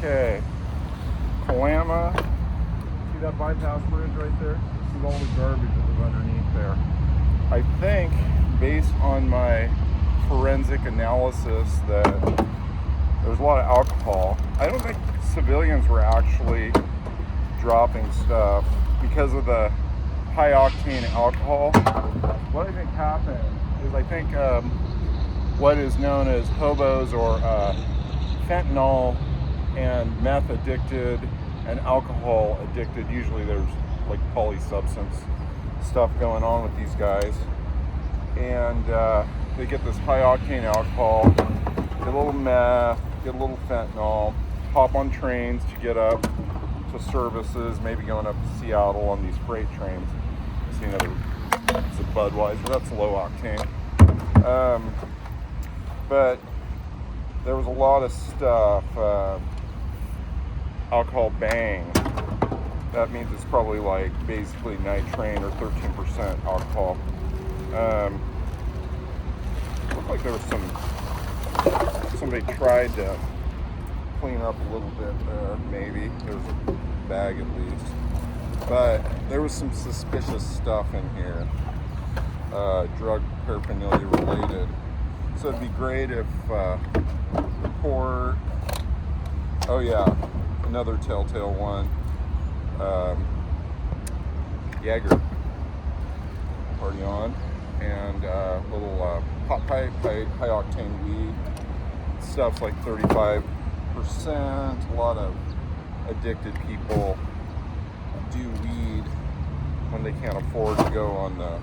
Okay. Kalama. See that bypass bridge right there? This is all the garbage that was underneath there. I think, based on my forensic analysis, that there's a lot of alcohol. I don't think civilians were actually dropping stuff because of the high octane alcohol. What I think happened is I think what is known as hobos or fentanyl and meth addicted and alcohol addicted. Usually there's like polysubstance stuff going on with these guys, and they get this high octane alcohol, get a little meth, get a little fentanyl, hop on trains to get up to services, maybe going up to Seattle on these freight trains. See another, it's a Budweiser, that's low octane. But there was a lot of stuff, alcohol bang. That means it's probably like basically nitrate or 13% alcohol. Looked like there was somebody tried to clean up a little bit there, maybe. There's a bag at least. But there was some suspicious stuff in here, drug paraphernalia related. So it'd be great if report, oh yeah, another telltale one, Jaeger, party on, and little pot pipe, high octane weed, stuff's like 35%, a lot of addicted people do weed when they can't afford to go on the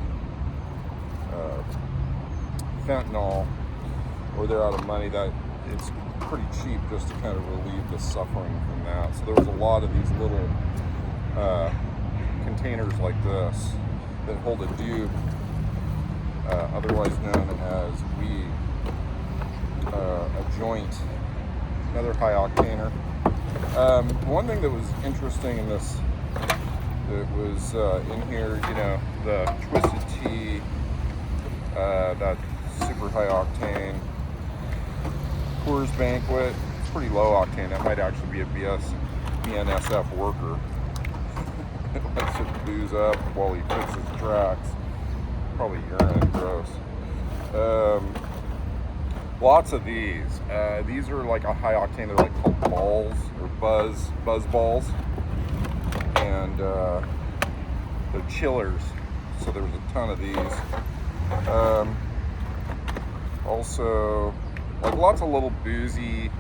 fentanyl, or they're out of money. That it's pretty cheap just to kind of relieve the suffering from that. So there was a lot of these little containers like this that hold a dube, otherwise known as weed, a joint, another high octaner. One thing that was interesting in this that was in here, you know, the Twisted Tea, that super high octane. Coors Banquet, it's pretty low octane. That might actually be a BNSF worker. Lets it booze up while he fixes tracks. Probably urine, gross. Lots of these. These are like a high octane. They're like called balls or buzz balls, and they're chillers. So there was a ton of these. Also, like lots of little boozy,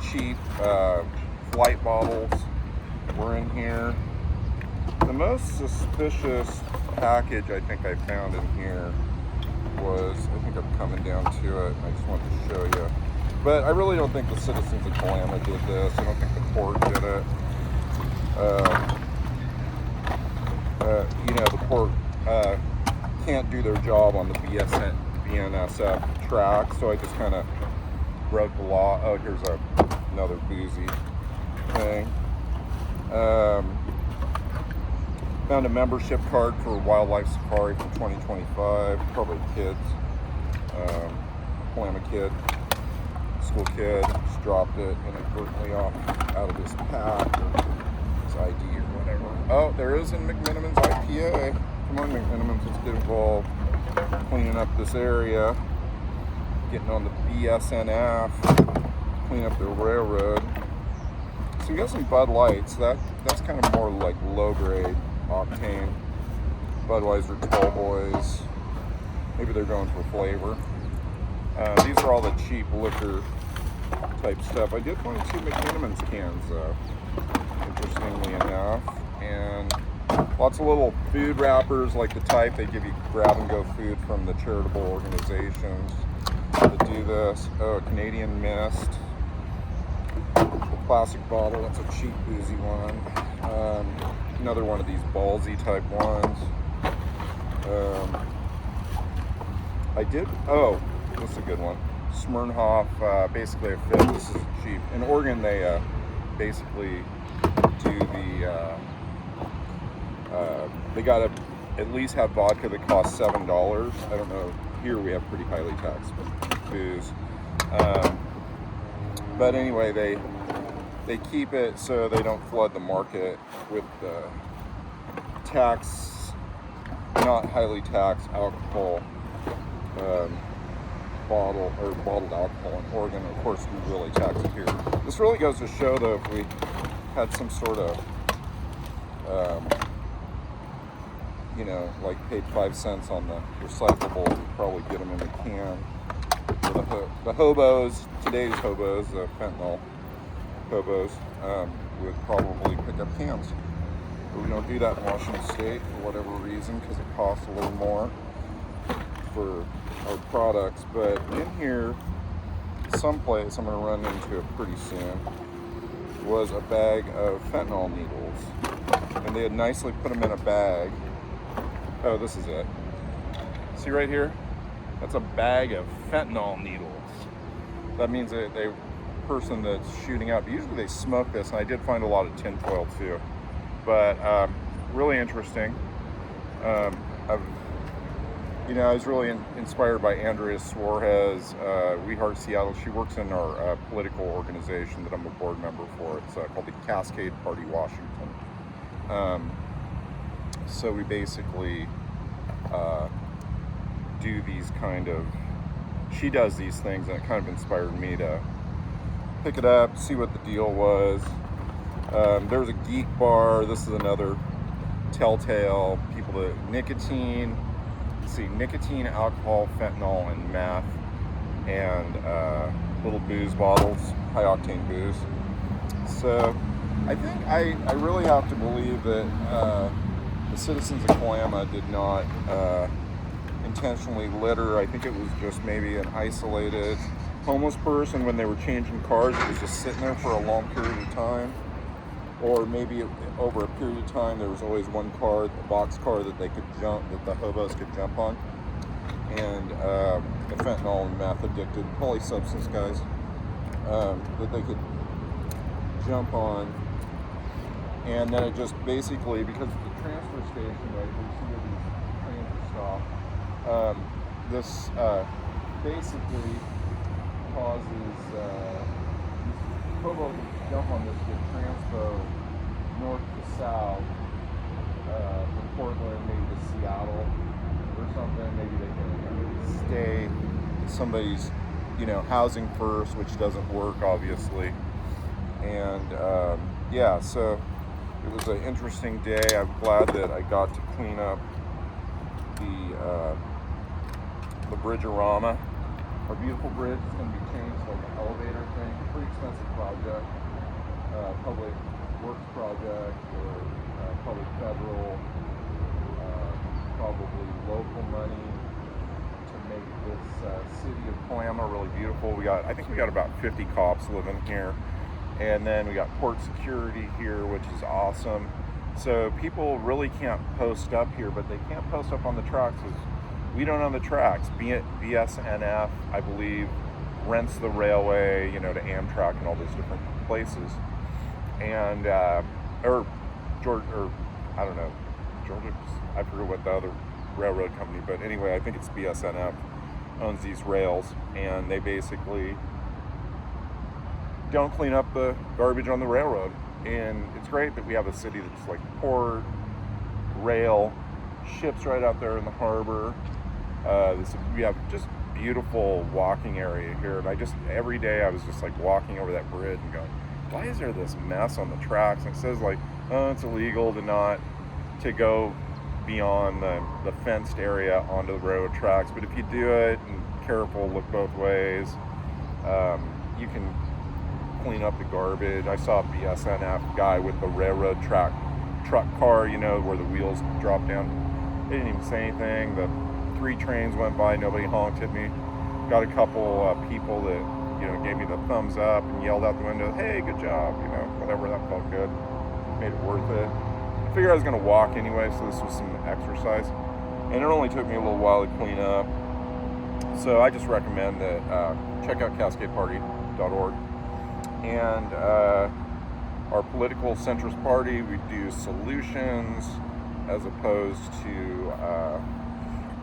cheap flight bottles were in here. The most suspicious package I think I found in here was, I think I'm coming down to it, I just wanted to show you. But I really don't think the citizens of Kalama did this. I don't think the court did it. You know, the court can't do their job on the BNSF track, so I just kind of broke the law. Oh, here's another boozy thing. Found a membership card for Wildlife Safari from 2025, probably kids, Kalama kid, school kid, just dropped it inadvertently off out of his pack, or his ID or whatever. Oh, there is in McMiniman's IPA. Come on, McMiniman's, let's get involved. Cleaning up this area, getting on the BSNF, clean up the railroad. So we got some Bud Lights. That's kind of more like low grade octane. Budweiser Tall Boys. Maybe they're going for flavor. These are all the cheap liquor type stuff. I did find 2 McMiniman's cans though, interestingly enough, and lots of little food wrappers, like the type they give you grab and go food from the charitable organizations that do this. Oh, Canadian Mist, the plastic bottle, that's a cheap boozy one. Another one of these ballsy type ones. This is a good one. Smirnoff, basically a fifth. This is cheap. In Oregon, they basically do the, they gotta at least have vodka that costs $7. I don't know, here we have pretty highly taxed booze. But anyway, they they keep it so they don't flood the market with the not highly taxed alcohol, bottled alcohol in Oregon. Of course, we really tax it here. This really goes to show, though, if we had some sort of, like paid 5 cents on the recyclable, we'd probably get them in a can. The hobos, today's hobos, the fentanyl hobos, would probably pick up cans. But we don't do that in Washington State for whatever reason, because it costs a little more for our products. But in here, someplace I'm going to run into it pretty soon, was a bag of fentanyl needles. And they had nicely put them in a bag. Oh, this is it. See right here? That's a bag of fentanyl needles. That means the person that's shooting out, usually they smoke this, and I did find a lot of tinfoil too. But really interesting. I was really inspired by Andrea Suarez, We Heart Seattle. She works in our political organization that I'm a board member for. It's called the Cascade Party Washington. So we basically do these she does these things, and it kind of inspired me to pick it up, see what the deal was. There's a geek bar. This is another telltale. People that nicotine, alcohol, fentanyl, and meth, and little booze bottles, high octane booze. So I think I really have to believe that the citizens of Kalama did not intentionally litter. I think it was just maybe an isolated homeless person when they were changing cars. It was just sitting there for a long period of time. Or maybe over a period of time, there was always one car, a box car that they could jump, that the hobos could jump on. And the fentanyl and meth addicted polysubstance guys that they could jump on. And then it just basically, because the transfer station, right, you see where these trains are stopped, this basically causes hobos to jump on this, get transpo north to south, from Portland maybe to Seattle or something. Maybe they can stay in somebody's housing first, which doesn't work obviously. And so it was an interesting day. I'm glad that I got to clean up the bridge-orama. Our beautiful bridge is going to be changed like an elevator thing. Pretty expensive project. Public works project, or probably federal, probably local money to make this city of Kalama really beautiful. I think we got about 50 cops living here. And then we got port security here, which is awesome. So people really can't post up here, but they can't post up on the tracks because we don't own the tracks. BSNF, I believe, rents the railway, to Amtrak and all those different places. And, I don't know, Georgia, I forget what the other railroad company, but anyway, I think it's BSNF owns these rails, and they basically don't clean up the garbage on the railroad. And it's great that we have a city that's like port, rail, ships right out there in the harbor. We have just beautiful walking area here, and every day I was just like walking over that bridge and going, why is there this mess on the tracks? And it says like, oh, it's illegal to go beyond the fenced area onto the railroad tracks. But if you do it, and careful, look both ways, you can clean up the garbage. I saw a BSNF guy with the railroad truck car, where the wheels drop down. They didn't even say anything. The 3 trains went by, nobody honked at me. Got a couple people that gave me the thumbs up and yelled out the window, hey, good job, whatever. That felt good, made it worth it. I figured I was going to walk anyway, so this was some exercise, and it only took me a little while to clean up. So I just recommend that check out cascadeparty.org. And our political centrist party, we do solutions as opposed to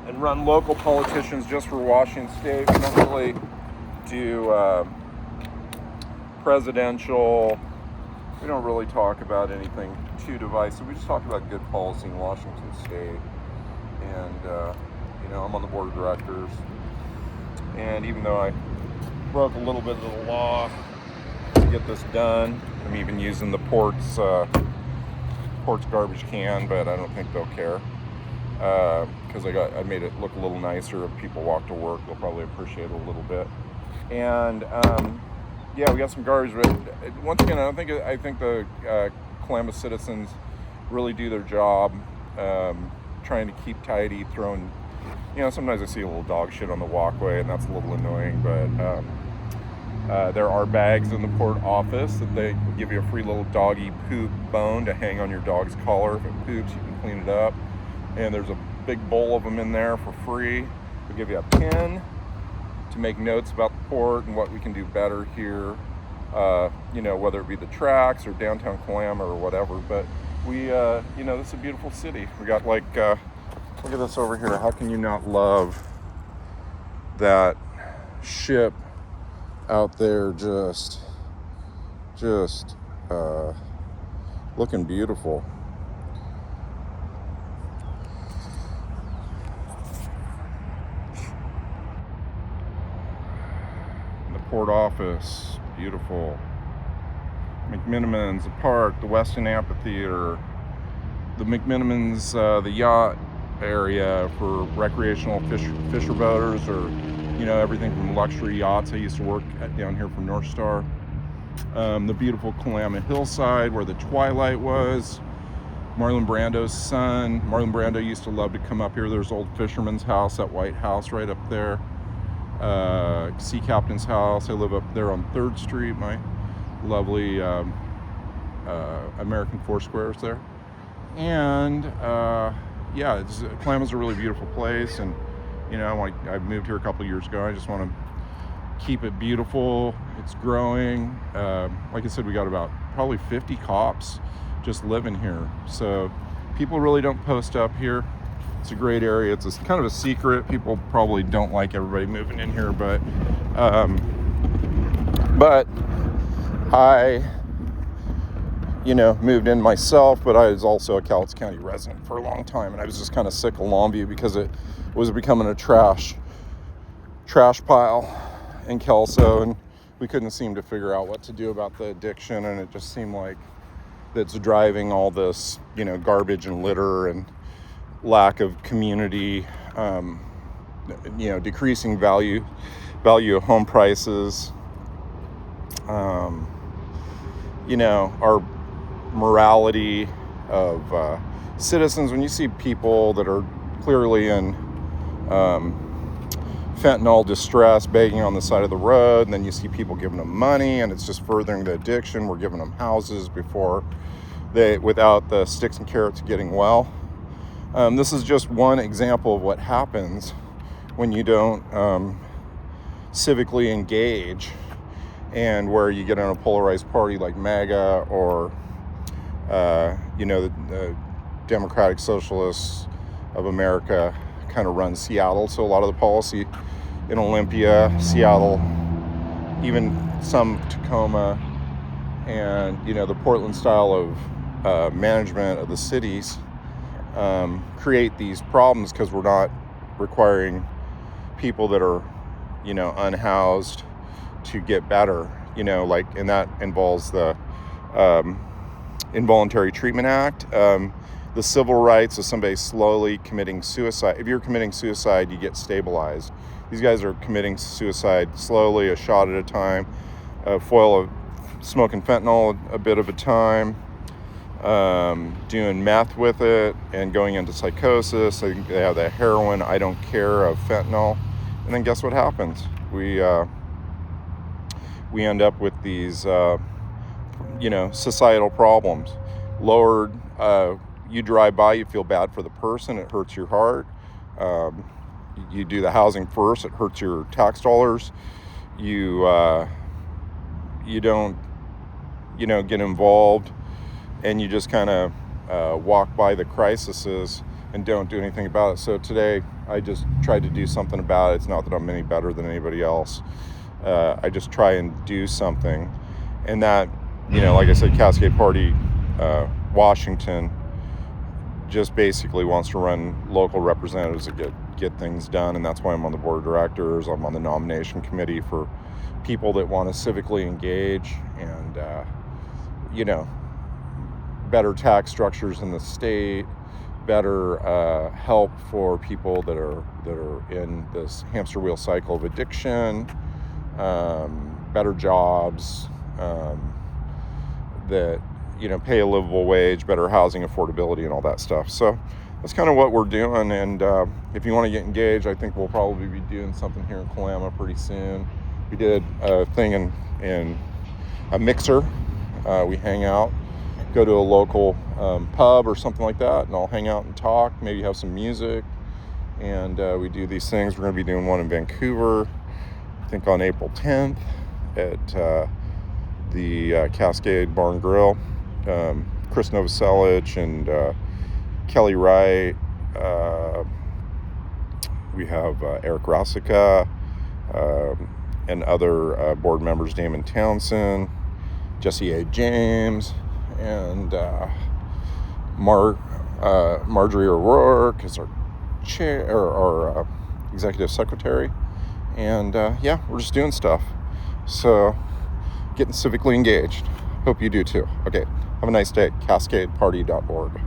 and run local politicians just for Washington State. We don't really do presidential we don't really talk about anything too divisive. We just talk about good policy in Washington State. And, I'm on the board of directors. And even though I broke a little bit of the law to get this done, I'm even using the port's garbage can, but I don't think they'll care. Because I made it look a little nicer. If people walk to work, they'll probably appreciate it a little bit. And we got some garbage. But once again, I think the Columbus citizens really do their job, trying to keep tidy, throwing. Sometimes I see a little dog shit on the walkway, and that's a little annoying. But there are bags in the port office that they give you a free little doggy poop bone to hang on your dog's collar. If it poops, you can clean it up. And there's a big bowl of them in there for free. They'll give you a pen to make notes about the port and what we can do better here. Whether it be the tracks or downtown Kalama or whatever. But we, this is a beautiful city. We got look at this over here. How can you not love that ship out there just looking beautiful? Port office, beautiful. McMenamins, the park, the Weston Amphitheater, the McMenamins, the yacht area for recreational fisher boaters, or everything from luxury yachts. I used to work down here for North Star. The beautiful Kalama hillside where the Twilight was. Marlon Brando's son. Marlon Brando used to love to come up here. There's old fisherman's house, that white house right up there. Sea Captain's house. I live up there on 3rd Street. My lovely American Foursquare is there. And Kalama's a really beautiful place. And I moved here a couple years ago. I just want to keep it beautiful. It's growing. Like I said, we got about probably 50 cops just living here. So people really don't post up here. It's a great area. It's kind of a secret. People probably don't like everybody moving in here, but I, moved in myself, but I was also a Cowlitz County resident for a long time, and I was just kind of sick of Longview because it was becoming a trash pile in Kelso, and we couldn't seem to figure out what to do about the addiction, and it just seemed like that's driving all this, garbage and litter and lack of community, decreasing value of home prices, our morality of citizens. When you see people that are clearly in fentanyl distress begging on the side of the road, and then you see people giving them money, and it's just furthering the addiction. We're giving them houses without the sticks and carrots getting well. This is just one example of what happens when you don't civically engage, and where you get on a polarized party like MAGA or the Democratic Socialists of America kind of run Seattle. So a lot of the policy in Olympia, Seattle, even some Tacoma, and the Portland style of management of the cities create these problems because we're not requiring people that are unhoused to get better, and that involves the Involuntary Treatment Act, the civil rights of somebody slowly committing suicide. If you're committing suicide, you get stabilized. These guys are committing suicide slowly, a shot at a time, a foil of smoking fentanyl a bit of a time, doing meth with it, and going into psychosis. I think they have the heroin, I don't care, of fentanyl. And then guess what happens? We end up with these, societal problems. Lowered, you drive by, you feel bad for the person, it hurts your heart. You do the housing first, it hurts your tax dollars. You don't, get involved, and you just kind of walk by the crises and don't do anything about it. So today, I just tried to do something about it. It's not that I'm any better than anybody else. I just try and do something, and that like I said, Cascade Party, Washington, just basically wants to run local representatives to get things done, and that's why I'm on the board of directors. I'm on the nomination committee for people that want to civically engage, and better tax structures in the state, better help for people that are in this hamster wheel cycle of addiction, better jobs that pay a livable wage, better housing affordability, and all that stuff. So that's kind of what we're doing. And if you want to get engaged, I think we'll probably be doing something here in Kalama pretty soon. We did a thing in a mixer. We hang out, go to a local pub or something like that, and I'll hang out and talk, maybe have some music. And we do these things. We're going to be doing one in Vancouver, I think on April 10th at the Cascade Bar and Grill. Chris Novoselic and Kelly Wright. We have Eric Rossica and other board members, Damon Townsend, Jesse A. James, and Marjorie O'Rourke is our chair or our executive secretary. And we're just doing stuff. So getting civically engaged. Hope you do too. Okay, have a nice day. CascadeParty.org.